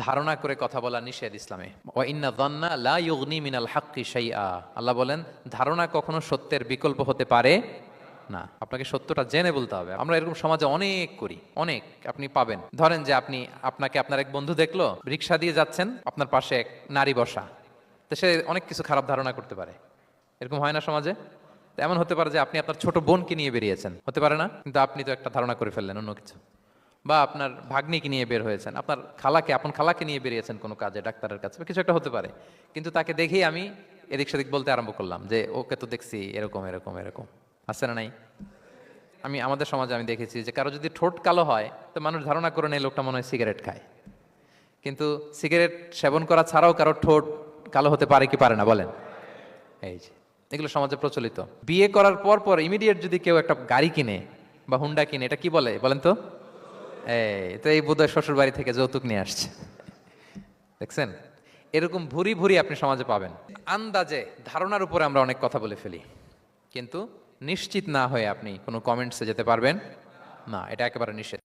ধারণা করে কথা বলা নিষেধ ইসলামে। ওয়া ইন্না যান্না লা ইউগনি মিনাল হাক্কি শাইআ, আল্লাহ বলেন ধারণা কখনো সত্যের বিকল্প হতে পারে না। আপনাকে সত্যটা জেনে বলতে হবে। আমরা এরকম সমাজে অনেক করি, অনেক। আপনি পাবেন, ধরেন যে আপনাকে আপনার এক বন্ধু দেখলো, রিক্সা দিয়ে যাচ্ছেন, আপনার পাশে এক নারী বসা, তো সে অনেক কিছু খারাপ ধারণা করতে পারে। এরকম হয় না সমাজে? তো এমন হতে পারে যে আপনি আপনার ছোট বোনকে নিয়ে বেরিয়েছেন, হতে পারে না? কিন্তু আপনি তো একটা ধারণা করে ফেললেন অন্য কিছু। বা আপনার ভাগ্নিকে নিয়ে বের হয়েছেন, আপনার আপন খালাকে নিয়ে বেরিয়েছেন কোনো কাজে, ডাক্তারের কাছে বা কিছু একটা হতে পারে। কিন্তু তাকে দেখেই আমি এদিক সেদিক বলতে আরম্ভ করলাম যে ওকে তো দেখছি এরকম এরকম এরকম। আছে না নাই? আমাদের সমাজে আমি দেখেছি যে কারো যদি ঠোঁট কালো হয়, তো মানুষ ধারণা করে নেয় লোকটা মনে হয় সিগারেট খায়। কিন্তু সিগারেট সেবন করা ছাড়াও কারো ঠোঁট কালো হতে পারে কি পারে না বলেন? এই যে এগুলো সমাজে প্রচলিত। বিয়ে করার পর পর ইমিডিয়েট যদি কেউ একটা গাড়ি কিনে বা হুন্ডা কিনে, এটা কি বলে বলেন তো? এই বোধহয় শ্বশুর বাড়ি থেকে যৌতুক নিয়ে আসছে। দেখছেন? এরকম ভুরি ভুরি আপনি সমাজে পাবেন। আন্দাজে ধারণার উপরে আমরা অনেক কথা বলে ফেলি, কিন্তু নিশ্চিত না হয়ে আপনি কোনো কমেন্টসে যেতে পারবেন না, এটা একেবারে নিষেধ।